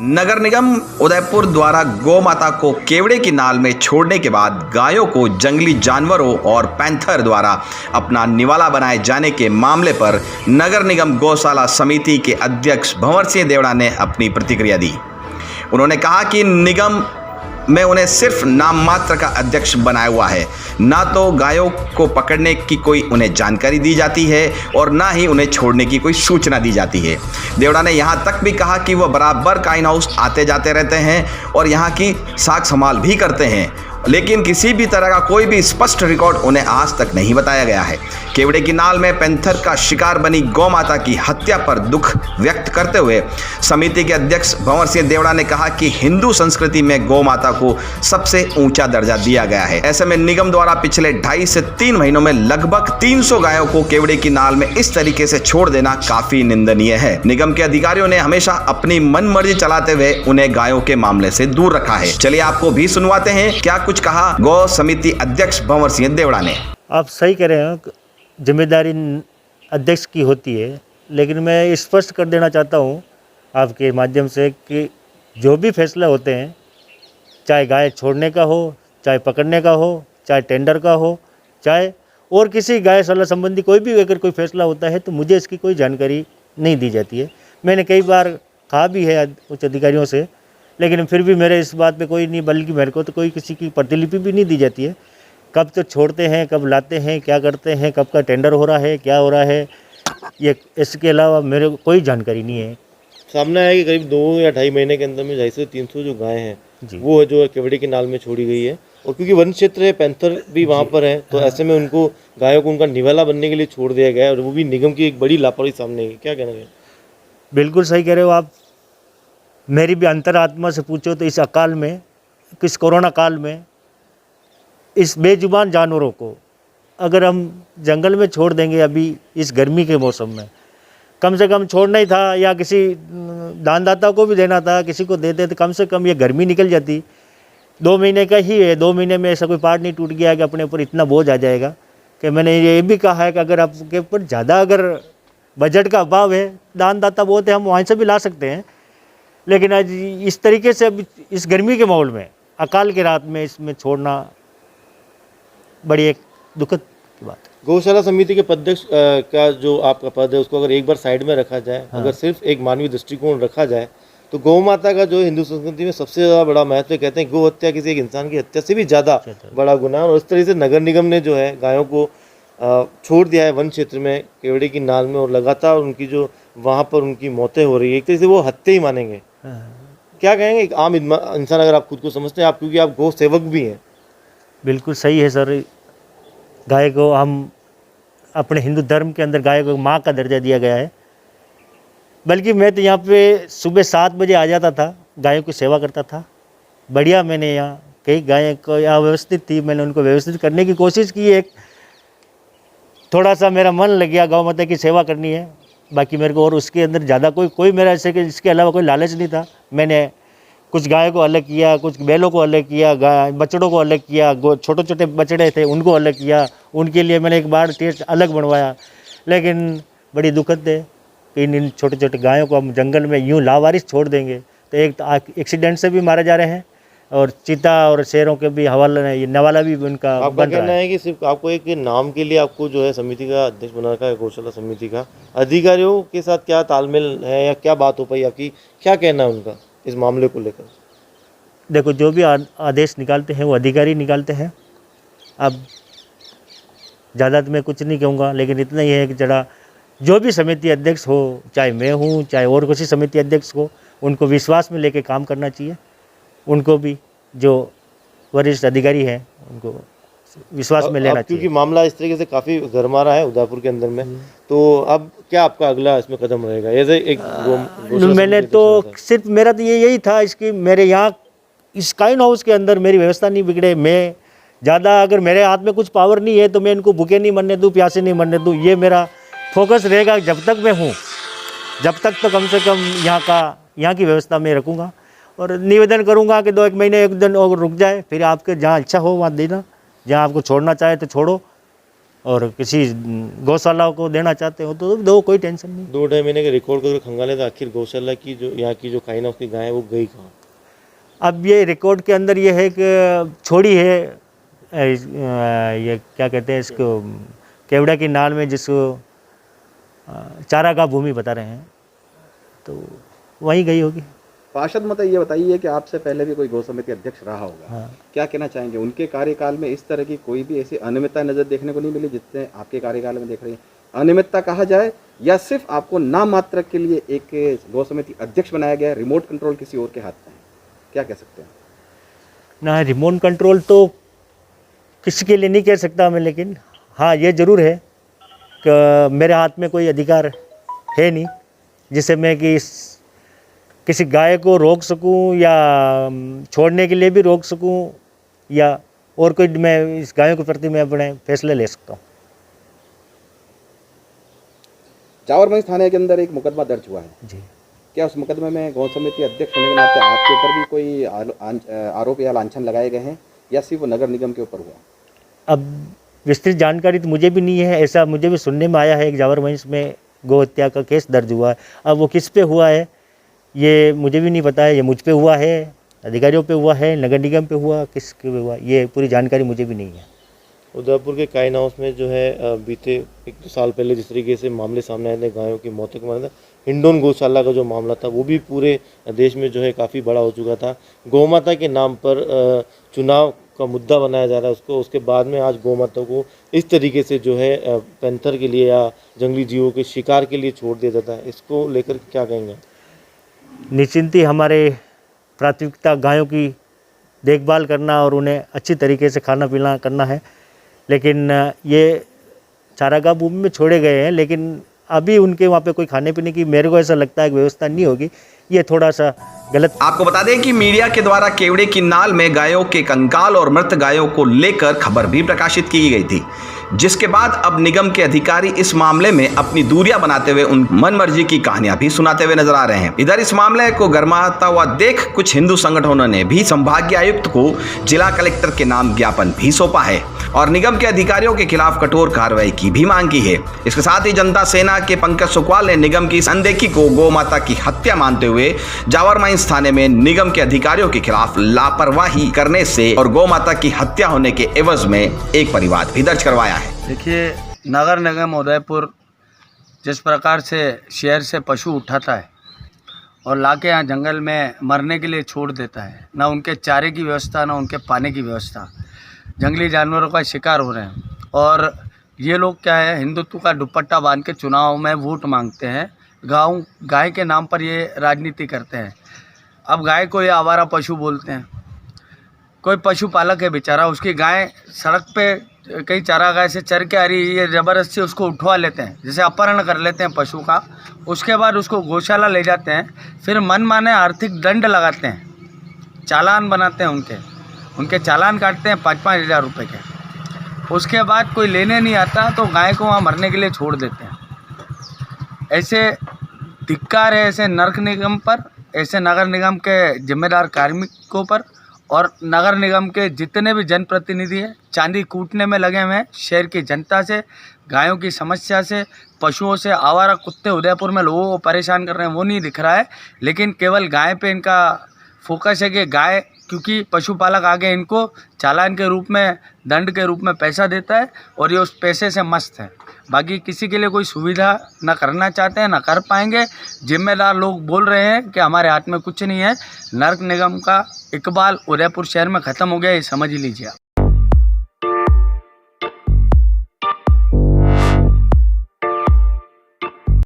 नगर निगम उदयपुर द्वारा गौ माता को केवड़े की नाल में छोड़ने के बाद गायों को जंगली जानवरों और पैंथर द्वारा अपना निवाला बनाए जाने के मामले पर नगर निगम गौशाला समिति के अध्यक्ष भंवर सिंह देवड़ा ने अपनी प्रतिक्रिया दी। उन्होंने कहा कि निगम में उन्हें सिर्फ नाम मात्र का अध्यक्ष बनाया हुआ है, ना तो गायों को पकड़ने की कोई उन्हें जानकारी दी जाती है और ना ही उन्हें छोड़ने की कोई सूचना दी जाती है। देवड़ा ने यहाँ तक भी कहा कि वह बराबर काइन हाउस आते जाते रहते हैं और यहाँ की साख संभाल भी करते हैं, लेकिन किसी भी तरह का कोई भी स्पष्ट रिकॉर्ड उन्हें आज तक नहीं बताया गया है। केवड़े की नाल में पैंथर का शिकार बनी गौ माता की हत्या पर दुख व्यक्त करते हुए समिति के अध्यक्ष भंवर सिंह देवड़ा ने कहा कि हिंदू संस्कृति में गौ माता को सबसे ऊंचा दर्जा दिया गया है। ऐसे में निगम द्वारा पिछले 2.5 से 3 महीनों में लगभग 300 गायों को केवड़े की नाल में इस तरीके से छोड़ देना काफी निंदनीय है। निगम के अधिकारियों ने हमेशा अपनी मनमर्जी चलाते हुए उन्हें गायों के मामले से दूर रखा है। चलिए आपको भी सुनवाते हैं क्या कुछ कहा गौ समिति अध्यक्ष भंवर सिंह देवड़ा ने। आप सही कह रहे हैं, जिम्मेदारी अध्यक्ष की होती है, लेकिन मैं स्पष्ट कर देना चाहता हूं आपके माध्यम से कि जो भी फैसले होते हैं, चाहे गाय छोड़ने का हो, चाहे पकड़ने का हो, चाहे टेंडर का हो, चाहे और किसी गायशाला संबंधी कोई भी अगर कोई फैसला होता है तो मुझे इसकी कोई जानकारी नहीं दी जाती है। मैंने कई बार कहा भी है उच्च अधिकारियों से, लेकिन फिर भी मेरे इस बात पे कोई नहीं, बल्कि मेरे को तो कोई किसी की प्रतिलिपि भी नहीं दी जाती है। कब तो छोड़ते हैं, कब लाते हैं, क्या करते हैं, कब का टेंडर हो रहा है, क्या हो रहा है, ये इसके अलावा मेरे को कोई जानकारी नहीं है। सामने आया कि करीब 2 या 2.5 महीने के अंदर में 250 से 300 जो गायें हैं वो जो केवड़े की नाल में छोड़ी गई है, और क्योंकि वन क्षेत्र है, पैंथर भी वहाँ पर है, तो ऐसे में उनको गायों को उनका निवाला बनने के लिए छोड़ दिया गया है, और वो भी निगम की एक बड़ी लापरवाही सामने आई। क्या कहना है? बिल्कुल सही कह रहे हो आप। मेरी भी अंतरात्मा से पूछो तो इस अकाल में, किस कोरोना काल में, इस बेजुबान जानवरों को अगर हम जंगल में छोड़ देंगे अभी इस गर्मी के मौसम में, कम से कम छोड़ना ही था या किसी दानदाता को भी देना था, किसी को देते तो कम से कम ये गर्मी निकल जाती। 2 महीने का ही है, 2 महीने में ऐसा कोई पार्ट नहीं टूट गया कि अपने ऊपर इतना बोझ आ जाएगा। कि मैंने ये भी कहा है कि अगर आपके ऊपर ज़्यादा अगर बजट का अभाव है, दानदाता बहुत है, हम वहाँ से भी ला सकते हैं, लेकिन आज इस तरीके से अब इस गर्मी के माहौल में, अकाल की रात में इसमें छोड़ना बड़ी एक दुखद की बात है। गौशाला समिति के अध्यक्ष का जो आपका पद है उसको अगर एक बार साइड में रखा जाए, अगर सिर्फ एक मानवीय दृष्टिकोण रखा जाए, तो गौ माता का जो हिंदू संस्कृति में सबसे ज़्यादा बड़ा महत्व, कहते हैं गौ हत्या किसी एक इंसान की हत्या से भी ज़्यादा बड़ा गुनाह, और इस तरह से नगर निगम ने जो है गायों को छोड़ दिया है वन क्षेत्र में केवड़े की नाल में, और लगातार उनकी जो वहाँ पर उनकी मौतें हो रही है, एक तरह से वो हत्या ही मानेंगे। क्या कहेंगे एक आम इंसान, अगर आप खुद को समझते हैं, आप क्योंकि आप गौ सेवक भी हैं? बिल्कुल सही है सर। गाय को हम अपने हिंदू धर्म के अंदर गाय को माँ का दर्जा दिया गया है। बल्कि मैं तो यहाँ पे सुबह 7 बजे आ जाता था, गायों की सेवा करता था। बढ़िया, मैंने यहाँ कई गायें को यहाँ व्यवस्थित थी, मैंने उनको व्यवस्थित करने की कोशिश की। एक थोड़ा सा मेरा मन लग गया, गौ माता की सेवा करनी है। बाकी मेरे को और उसके अंदर ज़्यादा कोई मेरा ऐसे कि इसके अलावा कोई लालच नहीं था। मैंने कुछ गायों को अलग किया, कुछ बैलों को अलग किया, बछड़ों को अलग किया, छोटे छोटे बछड़े थे उनको अलग किया, उनके लिए मैंने एक बार टेस्ट अलग बनवाया। लेकिन बड़ी दुखद है कि इन छोटे छोटे गायों को हम जंगल में यूँ लावारिस छोड़ देंगे तो एक एक्सीडेंट से भी मारे जा रहे हैं, और चीता और शेरों के भी हवाला, नवाला भी उनका आपका कहना है कि सिर्फ आपको एक नाम के लिए आपको जो है समिति का अध्यक्ष बना रखा है, गौशाला समिति का। अधिकारियों के साथ क्या तालमेल है या क्या बात हो पाई आपकी, क्या कहना है उनका इस मामले को लेकर? देखो, जो भी आदेश निकालते हैं वो अधिकारी निकालते हैं। अब ज़्यादा तो मैं कुछ नहीं कहूँगा, लेकिन इतना ही है कि जरा जो भी समिति अध्यक्ष हो, चाहे मैं हूँ चाहे और किसी समिति अध्यक्ष हो, उनको विश्वास में लेके काम करना चाहिए। उनको भी जो वरिष्ठ अधिकारी हैं उनको विश्वास में लेना चाहिए। क्योंकि मामला इस तरीके से काफ़ी गरमा रहा है उदयपुर के अंदर में, तो अब क्या आपका अगला इसमें कदम रहेगा? मैंने तो सिर्फ मेरा तो यही था इसकी, मेरे यहाँ इस काइन हाउस के अंदर मेरी व्यवस्था नहीं बिगड़े। मैं ज़्यादा, अगर मेरे हाथ में कुछ पावर नहीं है तो मैं इनको भूखे नहीं मरने दूँ, प्यासे नहीं मरने दूँ। ये मेरा फोकस रहेगा जब तक मैं हूँ, जब तक तो कम से कम यहाँ की व्यवस्था मैं रखूँगा। और निवेदन करूँगा कि 2-1 महीने 1 दिन और रुक जाए, फिर आपके जहाँ इच्छा हो वहाँ देना, जहाँ आपको छोड़ना चाहे तो छोड़ो, और किसी गौशाला को देना चाहते हो तो दो, कोई टेंशन नहीं। 2-2.5 महीने के रिकॉर्ड करके खंगाले तो आखिर गौशाला की जो यहाँ की जो काइना उसकी गाय है वो गई कहाँ? अब ये रिकॉर्ड के अंदर ये है कि छोड़ी है ये क्या कहते हैं इसको, केवड़ा की नाल में, जिसको चारागाह भूमि बता रहे हैं, तो वहीं गई होगी। पार्षद मत ये बताइए कि आपसे पहले भी कोई गौ समिति अध्यक्ष रहा होगा, हाँ। क्या कहना चाहेंगे? उनके कार्यकाल में इस तरह की कोई भी ऐसी अनियमितता नजर देखने को नहीं मिली जितने आपके कार्यकाल में देख रहे हैं? अनियमितता कहा जाए या सिर्फ आपको नाम मात्र के लिए एक गौ समिति अध्यक्ष बनाया गया, रिमोट कंट्रोल किसी और के हाथ में है, क्या कह सकते हैं? ना, रिमोट कंट्रोल तो किसी के लिए नहीं कह सकता मैं, लेकिन हाँ ये ज़रूर है कि मेरे हाथ में कोई अधिकार है नहीं जिससे मैं किसी गाय को रोक सकूं या छोड़ने के लिए भी रोक सकूं, या और कोई, मैं इस गायों के प्रति मैं अपने फैसले ले सकता हूं। जावरमंज थाने के अंदर एक मुकदमा दर्ज हुआ है जी। क्या उस मुकदमे में गौ समिति अध्यक्ष होने के नाते आपके ऊपर भी कोई आरोप या लांछन लगाए गए हैं या सिर्फ नगर निगम के ऊपर हुआ? अब विस्तृत जानकारी तो मुझे भी नहीं है, ऐसा मुझे भी सुनने में आया है कि जावरमंज में गौ हत्या का केस दर्ज हुआ है। अब वो किस पे हुआ है ये मुझे भी नहीं पता है, ये मुझ पे हुआ है, अधिकारियों पे हुआ है, नगर निगम पे हुआ, किसके पे हुआ, ये पूरी जानकारी मुझे भी नहीं है। उदयपुर के काइन हाउस में जो है बीते 1-2 साल पहले जिस तरीके से मामले सामने आए थे गायों की मौतों के मामले, हिंडोन गौशाला का जो मामला था वो भी पूरे देश में जो है काफ़ी बड़ा हो चुका था। गौमाता के नाम पर चुनाव का मुद्दा बनाया जा रहा है उसको, उसके बाद में आज गौमाता को इस तरीके से जो है पैंथर के लिए या जंगली जीवों के शिकार के लिए छोड़ दिया जाता है, इसको लेकर क्या कहेंगे? निश्चिंत ही हमारे प्राथमिकता गायों की देखभाल करना और उन्हें अच्छी तरीके से खाना पीना करना है, लेकिन ये चारागाह भूमि में छोड़े गए हैं, लेकिन अभी उनके वहाँ पे कोई खाने पीने की मेरे को ऐसा लगता है कि व्यवस्था नहीं होगी, ये थोड़ा सा गलत। आपको बता दें कि मीडिया के द्वारा केवड़े की नाल में गायों के कंकाल और मृत गायों को लेकर खबर भी प्रकाशित की गई थी, जिसके बाद अब निगम के अधिकारी इस मामले में अपनी दूरियां बनाते हुए उन मनमर्जी की कहानियां भी सुनाते हुए नजर आ रहे हैं। इधर इस मामले को गर्माता हुआ देख कुछ हिंदू संगठनों ने भी संभागीय आयुक्त को जिला कलेक्टर के नाम ज्ञापन भी सौंपा है और निगम के अधिकारियों के खिलाफ कठोर कार्रवाई की भी मांग की है। इसके साथ ही जनता सेना के पंकज सुकवाल ने निगम की इस अनदेखी को गौ माता की हत्या मानते हुए जावरमंज थाने में निगम के अधिकारियों के खिलाफ लापरवाही करने से और गौ माता की हत्या होने के एवज में एक परिवाद भी दर्ज करवाया है। देखिए, नगर निगम उदयपुर जिस प्रकार से शहर से पशु उठाता है और लाके यहाँ जंगल में मरने के लिए छोड़ देता है, ना उनके चारे की व्यवस्था ना उनके पानी की व्यवस्था, जंगली जानवरों का शिकार हो रहे हैं। और ये लोग क्या है, हिंदुत्व का दुपट्टा बांध के चुनाव में वोट मांगते हैं, गाय के नाम पर ये राजनीति करते हैं। अब गाय को ये आवारा पशु बोलते हैं। कोई पशुपालक है बेचारा, उसकी गाय सड़क पे कई चारा गाय से चर के आ रही है, ये ज़बरदस्ती उसको उठवा लेते हैं, जैसे अपहरण कर लेते हैं पशु का। उसके बाद उसको गौशाला ले जाते हैं, फिर मनमाने आर्थिक दंड लगाते हैं, चालान बनाते हैं, उनके चालान काटते हैं 5-5 हज़ार रुपये के। उसके बाद कोई लेने नहीं आता तो गाय को वहाँ मरने के लिए छोड़ देते हैं। ऐसे धिक्कार है ऐसे नगर निगम पर, ऐसे नगर निगम के जिम्मेदार कार्मिकों पर और नगर निगम के जितने भी जनप्रतिनिधि हैं चांदी कूटने में लगे हुए हैं शहर की जनता से, गायों की समस्या से, पशुओं से। आवारा कुत्ते उदयपुर में लोगों को परेशान कर रहे हैं वो नहीं दिख रहा है, लेकिन केवल गाय पे इनका फोकस है कि गाय, क्योंकि पशुपालक आगे इनको चालान के रूप में, दंड के रूप में पैसा देता है और ये उस पैसे से मस्त है। बाकी किसी के लिए कोई सुविधा ना करना चाहते हैं, ना कर पाएंगे। जिम्मेदार लोग बोल रहे हैं कि हमारे हाथ में कुछ नहीं है। नगर निगम का इकबाल उदयपुर शहर में ख़त्म हो गया, ये समझ लीजिए आप।